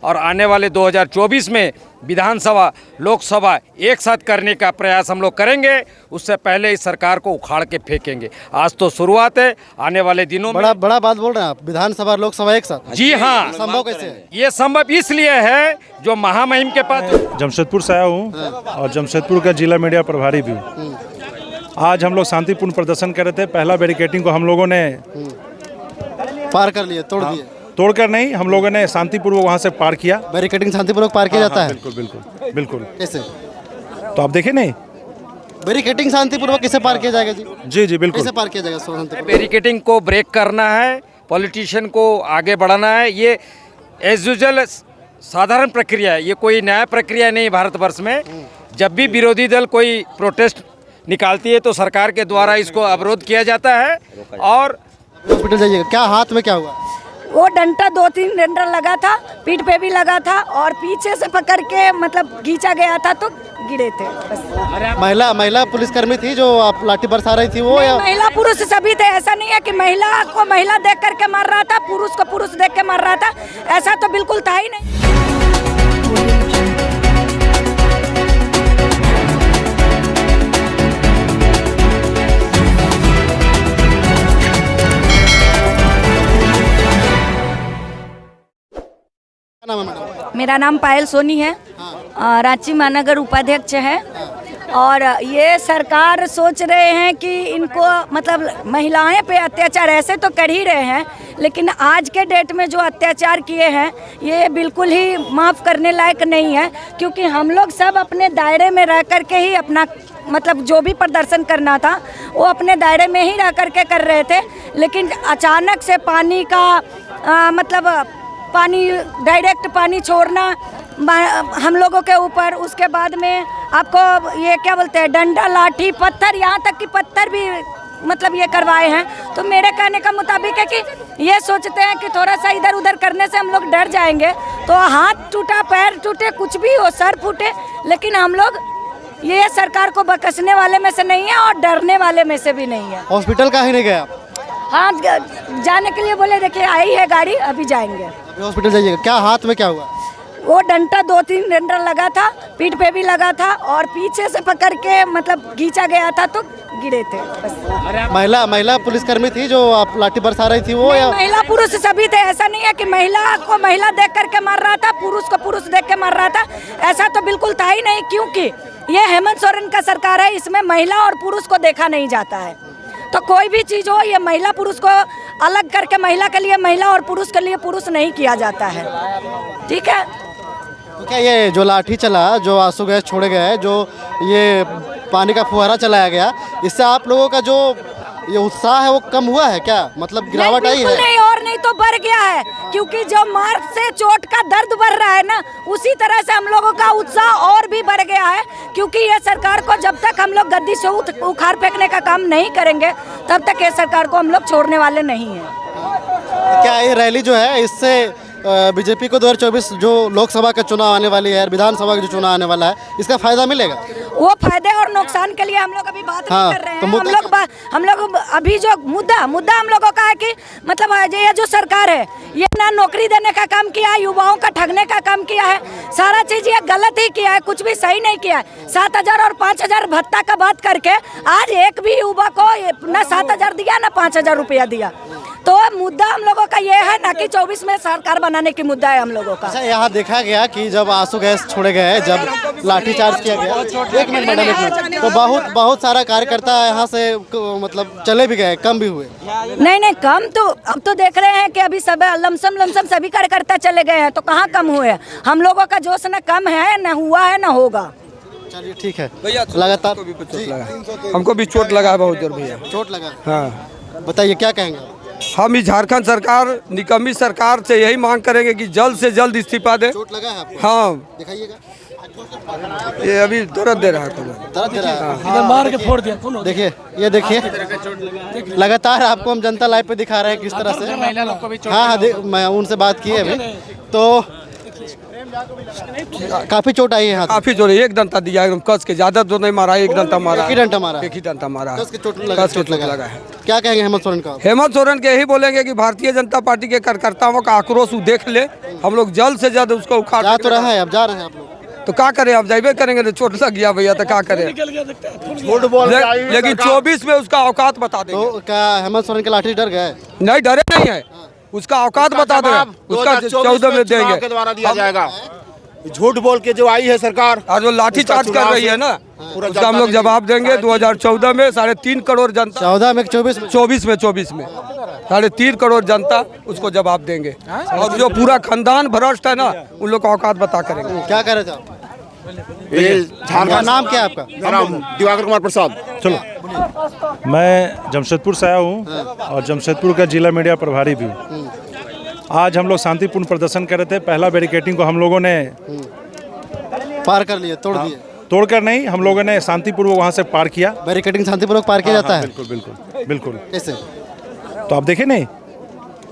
और आने वाले 2024 में विधानसभा लोकसभा एक साथ करने का प्रयास हम लोग करेंगे। उससे पहले इस सरकार को उखाड़ के फेंकेंगे। आज तो शुरुआत है, आने वाले दिनों में बड़ा बात बोल रहे हैं आप, विधानसभा लोकसभा एक साथ। जी हाँ, संभव कैसे है? ये संभव इसलिए है जो महामहिम के पास जमशेदपुर से आया हूँ और जमशेदपुर का जिला मीडिया प्रभारी भी हूँ। आज हम लोग शांतिपूर्ण प्रदर्शन कर रहे थे। पहला बैरिकेडिंग को हम लोगों ने पार कर लिए, तोड़ दिए। तोड़कर नहीं, हम लोगों ने शांतिपूर्वक वहाँ से पार किया। बैरिकेडिंग शांतिपूर्वक पार किया जाता है? बिल्कुल बिल्कुल बिल्कुल। कैसे? तो आप देखे नहीं, बैरिकेडिंग शांतिपूर्वक कैसे पार किया जाएगा जी? जी बिल्कुल। कैसे पार किया जाएगा? बैरिकेडिंग को ब्रेक करना है, पॉलिटिशियन को आगे बढ़ाना है। ये एज यूजुअल साधारण प्रक्रिया है, ये कोई नया प्रक्रिया नहीं भारतवर्ष में। जब भी विरोधी दल कोई प्रोटेस्ट निकालती है तो सरकार के द्वारा इसको अवरोध किया जाता है। और हॉस्पिटल जाइएगा, क्या हाथ में क्या हुआ? वो डंडा 2-3 डंडा लगा था, पीठ पे भी लगा था और पीछे से पकड़ के मतलब खींचा गया था तो गिरे थे बस। महिला पुलिसकर्मी थी जो आप लाठी बरसा रही थी वो, या महिला पुरुष सभी थे। ऐसा नहीं है कि महिला को महिला देख करके मार रहा था, पुरुष को पुरुष देख के मार रहा था, ऐसा तो बिल्कुल था ही नहीं। मेरा नाम पायल सोनी है, रांची महानगर उपाध्यक्ष है। और ये सरकार सोच रहे हैं कि इनको मतलब महिलाएं पे अत्याचार ऐसे तो कर ही रहे हैं, लेकिन आज के डेट में जो अत्याचार किए हैं ये बिल्कुल ही माफ़ करने लायक नहीं है। क्योंकि हम लोग सब अपने दायरे में रह कर के ही अपना मतलब जो भी प्रदर्शन करना था वो अपने दायरे में ही रह कर के कर रहे थे। लेकिन अचानक से पानी का मतलब पानी डायरेक्ट पानी छोड़ना हम लोगों के ऊपर, उसके बाद में आपको ये क्या बोलते हैं डंडा लाठी पत्थर, यहाँ तक कि पत्थर भी मतलब ये करवाए हैं। तो मेरे कहने का मुताबिक है कि ये सोचते हैं कि थोड़ा सा इधर उधर करने से हम लोग डर जाएंगे, तो हाथ टूटा पैर टूटे कुछ भी हो सर फूटे, लेकिन हम लोग ये सरकार को बकसने वाले में से नहीं है और डरने वाले में से भी नहीं है। हॉस्पिटल का ही नहीं गया? हाँ जाने के लिए बोले, देखिए आई है गाड़ी, अभी जाएंगे। अभी हॉस्पिटल जाइएगा, क्या हाथ में क्या हुआ? वो डंडा 2-3 डंडा लगा था, पीठ पे भी लगा था और पीछे से पकड़ के मतलब खींचा गया था तो गिरे थे बस। महिला पुलिसकर्मी थी जो आप लाठी बरसा रही थी वो, या महिला पुरुष सभी थे। ऐसा नहीं है कि महिला को महिला देख करके मार रहा था, पुरुष को पुरुष देख के मार रहा था, ऐसा तो बिल्कुल था ही नहीं। क्योंकि ये हेमंत सोरेन का सरकार है, इसमें महिला और पुरुष को देखा नहीं जाता है। तो कोई भी चीज़ हो ये महिला पुरुष को अलग करके महिला के लिए महिला और पुरुष के लिए पुरुष नहीं किया जाता है, ठीक है। तो क्या ये जो लाठी चला, जो आंसू गैस छोड़े गए, जो ये पानी का फुहारा चलाया गया, इससे आप लोगों का जो ये उत्साह है वो कम हुआ है क्या? मतलब गिरावट आई है? नहीं, और नहीं तो बढ़ गया है। क्योंकि जो मार से चोट का दर्द बढ़ रहा है ना, उसी तरह से हम लोगों का उत्साह और भी बढ़ गया है। क्योंकि ये सरकार को जब तक हम लोग गद्दी से उखाड़ फेंकने का काम नहीं करेंगे तब तक ये सरकार को हम लोग छोड़ने वाले नहीं हैं। क्या ये रैली जो है इससे बीजेपी को 2024 जो लोकसभा का चुनाव आने वाली है, विधानसभा का जो चुनाव आने वाला है, इसका फायदा मिलेगा? वो फायदे और नुकसान के लिए हम लोग अभी बात नहीं कर रहे हैं। तो हम लोग अभी जो मुद्दा हम लोगों का है कि मतलब ये जो सरकार है ये ना नौकरी देने का काम किया है, युवाओं का ठगने का काम किया है, सारा चीज ये गलत ही किया है, कुछ भी सही नहीं किया है। 7,000 और 5,000 भत्ता का बात करके आज एक भी युवा को ना 7,000 दिया ना 5,000 रुपया दिया। तो मुद्दा हम लोगों का ये है ना कि 24 में सरकार बनाने की मुद्दा है हम लोगों का। अच्छा, यहाँ देखा गया कि जब आंसू गैस छोड़े गए, जब लाठीचार्ज किया गया, एक मिनट मैडम, एक मिनट, तो बहुत सारा कार्यकर्ता यहाँ से मतलब चले भी गए, कम भी हुए? नहीं कम तो अब तो देख रहे हैं कि अभी सब लमसम सभी कार्यकर्ता चले गए हैं, तो कहाँ कम हुए? हम लोगों का जोश न कम है, न हुआ है, न होगा। चलिए ठीक है। लगातार हमको भी चोट लगा है बहुत जोर भैया। चोट लगा? हाँ बताइए क्या कहेंगे? हम इस झारखंड सरकार निकम्मी सरकार से यही मांग करेंगे कि जल्द से जल्द इस्तीफा दे। चोट लगा है आपको? हाँ दिखाइएगा। ये अभी दर्द दे रहा है। दर्द दे रहा है? मार के फोड़ दिया। देखिए, ये देखिए, लगातार आपको हम जनता लाइव पे दिखा रहे हैं किस तरह से। हाँ, मैं उनसे बात की है अभी। तो काफी चोट आई है हाथ में। काफी जोर, एक डंटा दिया एकदम कस के, ज्यादा जोर नहीं मारा, एक डंटा मारा, एक ही डंडा मारा है। एक ही डंटा मारा, कस के चोट लगा, कस के चोट लगा है। क्या कहेंगे हेमंत सोरेन का? हेमंत सोरेन के यही बोलेंगे कि भारतीय जनता पार्टी के कार्यकर्ताओं का आक्रोश वो देख ले, हम लोग जल्द से जल्द उसको उखाड़ जा तो रहा है, अब जा रहे हैं आप लोग। तो क्या करें, अब जाइबे करेंगे, तो चोट लग गया भैया तो क्या करें, लेकिन 24 में उसका औकात बता देंगे। तो क्या हेमंत सोरेन के लाठी डर गए? नहीं डरे नहीं है, उसका औकात बता दे, उसका 14 में देंगे के द्वारा दिया जाएगा। झूठ बोल के जो आई है सरकार, आज वो लाठी चार्ज कर रही है ना, उसका हम लोग जवाब देंगे। 2014 में 3.5 करोड़ जनता, 14 में 24 में 24 में 3.5 करोड़ जनता उसको जवाब देंगे, और जो पूरा खानदान भ्रष्ट है ना, उन लोग का औकात बता करेंगे। क्या कह रहे थे आप? ये आपका झारखंड नाम क्या है आपका? मेरा नाम दिवाकर कुमार प्रसाद। चलो, मैं जमशेदपुर से आया हूँ और जमशेदपुर का जिला मीडिया प्रभारी भी हूँ। आज हम लोग शांतिपूर्ण प्रदर्शन कर रहे थे। पहला बैरिकेटिंग को हम लोगों ने पार कर लिए, तोड़ दिए। तोड़कर नहीं, हम लोगों ने शांतिपूर्वक वहाँ से पार किया। बैरिकेडिंग शांतिपूर्वक पार किया जाता है? बिल्कुल बिल्कुल बिल्कुल। कैसे? तो आप देखे नहीं,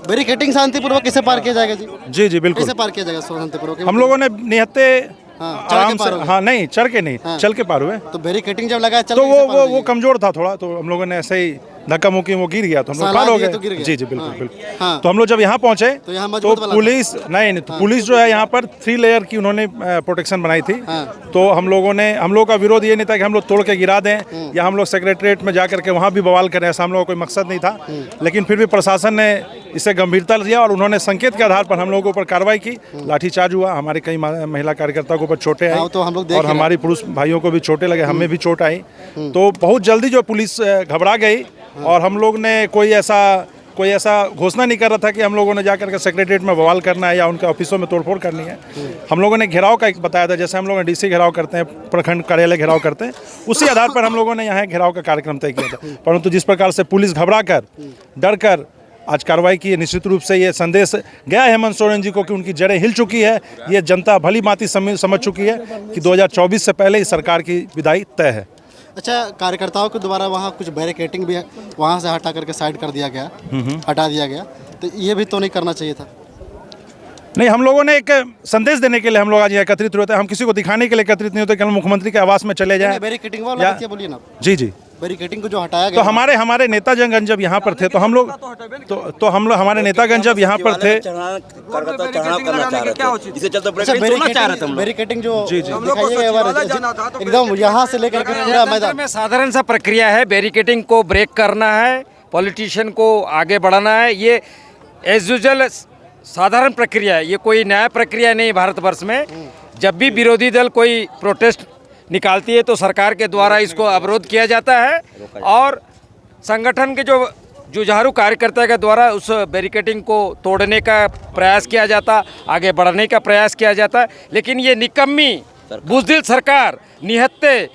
बैरिकेडिंग शांतिपूर्वक कैसे पार किया जाएगा जी? जी जी बिल्कुल। कैसे पार किया जाएगा शांतिपूर्वक? हम लोगों ने निहत्ते हाँ, चल आराम के पार से, हो गए। हाँ नहीं चढ़ के नहीं, चल के पार हुए। तो बैरिकेडिंग जब लगा चल तो के कैसे पार वो होइए? कमजोर था थोड़ा, तो हम लोगों ने ऐसे ही धक्का मुक्की, वो गिर गया तो हम लोग साला पार हो दिए गए। तो गिर गए। जी जी बिल्कुल हाँ। बिल्कुल। हाँ। तो हम लोग जब यहाँ पहुँचे तो यहाँ तो मजबूत वाला पुलिस नहीं, तो पुलिस जो है यहाँ पर 3 लेयर की उन्होंने प्रोटेक्शन बनाई थी। हाँ। तो हम लोगों का विरोध ये नहीं था कि हम लोग तोड़ के गिरा दें या हम लोग सेक्रेटरीट में जा करके वहाँ भी बवाल करें, ऐसा हम लोगों का कोई मकसद नहीं था। लेकिन फिर भी प्रशासन ने इसे गंभीरता लिया और उन्होंने संकेत के आधार पर हम लोगों के ऊपर कार्रवाई की। लाठीचार्ज हुआ, हमारे कई महिला कार्यकर्ताओं के ऊपर चोटें हाँ, आई तो हम लोग देख और रहे हैं। हमारी पुरुष भाइयों को भी चोटें लगे, हमें भी चोट आई। तो बहुत जल्दी जो पुलिस घबरा गई और हम लोग ने कोई ऐसा घोषणा नहीं कर रहा था कि हम लोगों ने जाकर के सेक्रेटरीट में बवाल करना है या उनके ऑफिसों में तोड़फोड़ करनी है। हम लोगों ने घेराव का एक बताया था, जैसे हम लोग ने डीसी घेराव करते हैं, प्रखंड कार्यालय घेराव करते हैं, उसी आधार पर हम लोगों ने यहाँ घेराव का कार्यक्रम तय किया था। परंतु जिस प्रकार से पुलिस घबरा कर, डर कर आज कार्रवाई की, निश्चित रूप से ये संदेश गया हेमंत सोरेन जी को कि उनकी जड़ें हिल चुकी है। ये जनता भली भांति समझ चुकी है कि 2024 से पहले इस सरकार की विदाई तय है। अच्छा, कार्यकर्ताओं के द्वारा वहाँ कुछ बैरिकेडिंग भी है, वहाँ से हटा करके साइड कर दिया गया, हटा दिया गया, तो ये भी तो नहीं करना चाहिए था? नहीं, हम लोगों ने एक संदेश देने के लिए हम लोग आज यहाँ एकत्रित हुए थे। हम किसी को दिखाने के लिए एकत्रित नहीं होते कि हम मुख्यमंत्री के आवास में चले जाएं। बैरिकेडिंग वाला या- बात ये बोलिए ना। जी जी। बैरिकेडिंग को जो हटाया तो गया, हमारे नेतागण जब यहाँ पर थे तो हम लोग हमारे नेतागण जब यहाँ पर थे, अच्छा बैरिकेडिंग जो दिखाइएगा एक बार, एकदम यहाँ से लेकर के पूरा मैदान में साधारण सा प्रक्रिया है। बैरिकेडिंग को ब्रेक करना है, पॉलिटिशियन को आगे बढ़ाना है, ये एज यूजुअल साधारण प्रक्रिया है। ये कोई नया प्रक्रिया नहीं भारतवर्ष में। जब भी विरोधी दल कोई प्रोटेस्ट निकालती है तो सरकार के द्वारा इसको अवरोध किया जाता है और संगठन के जो जुझारू कार्यकर्ता के द्वारा उस बैरिकेडिंग को तोड़ने का प्रयास किया जाता, आगे बढ़ने का प्रयास किया जाता। लेकिन ये निकम्मी बुज़दिल सरकार निहत्ते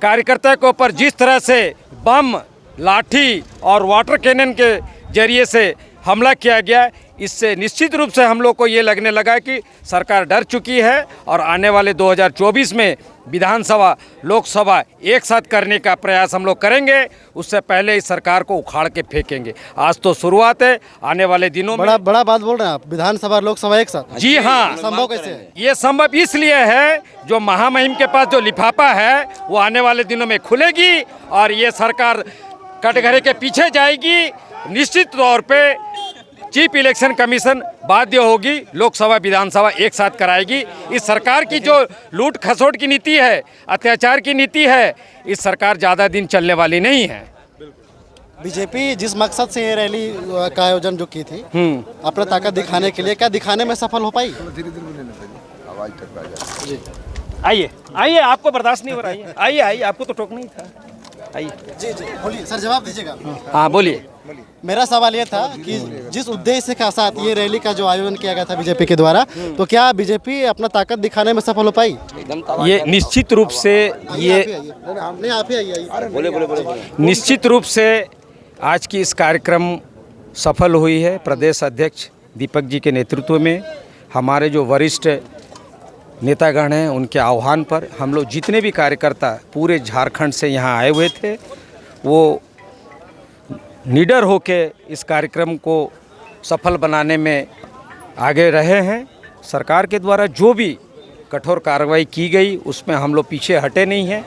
कार्यकर्ता के ऊपर जिस तरह से बम, लाठी और वाटर कैनन के जरिए से हमला किया गया, इससे निश्चित रूप से हम लोग को ये लगने लगा कि सरकार डर चुकी है और आने वाले 2024 में विधानसभा, लोकसभा एक साथ करने का प्रयास हम लोग करेंगे। उससे पहले इस सरकार को उखाड़ के फेंकेंगे। आज तो शुरुआत है, आने वाले दिनों में बड़ा बात बोल रहे हैं आप, विधानसभा लोकसभा एक साथ? जी हाँ, संभव कैसे है? ये संभव इसलिए है, जो महामहिम के पास जो लिफाफा है वो आने वाले दिनों में खुलेगी और ये सरकार कटघरे के पीछे जाएगी। निश्चित तौर पे चीफ इलेक्शन कमीशन बाध्य होगी, लोकसभा विधानसभा एक साथ कराएगी। इस सरकार की जो लूट खसोट की नीति है, अत्याचार की नीति है, इस सरकार ज़्यादा दिन चलने वाली नहीं है। बीजेपी जिस मकसद से ये रैली का आयोजन जो की थी, अपना ताकत दिखाने के लिए, क्या दिखाने में सफल हो पाई? आइए आइए, आपको बर्दाश्त नहीं हो रहा है, आइए आइए, आपको तो टोकना ही था, आइए। जी जी बोलिए सर, जवाब दीजिएगा। हाँ बोलिए। मेरा सवाल ये था कि जिस उद्देश्य के साथ ये रैली का जो आयोजन किया गया था बीजेपी के द्वारा, तो क्या बीजेपी अपना ताकत दिखाने में सफल हो पाई? ये निश्चित रूप से नहीं, आप ही आइए। निश्चित रूप से आज की इस कार्यक्रम सफल हुई है। प्रदेश अध्यक्ष दीपक जी के नेतृत्व में हमारे जो वरिष्ठ नेतागण हैं, उनके आह्वान पर हम लोग जितने भी कार्यकर्ता पूरे झारखंड से यहाँ आए हुए थे, वो निडर होके इस कार्यक्रम को सफल बनाने में आगे रहे हैं सरकार के द्वारा जो भी कठोर कार्रवाई की गई उसमें हम लोग पीछे हटे नहीं हैं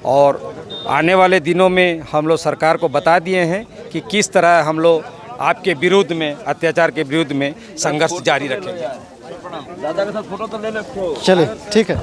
और आने वाले दिनों में हम लोग सरकार को बता दिए हैं कि किस तरह हम लोग आपके विरुद्ध में, अत्याचार के विरुद्ध में संघर्ष जारी रखेंगे। चलिए ठीक है।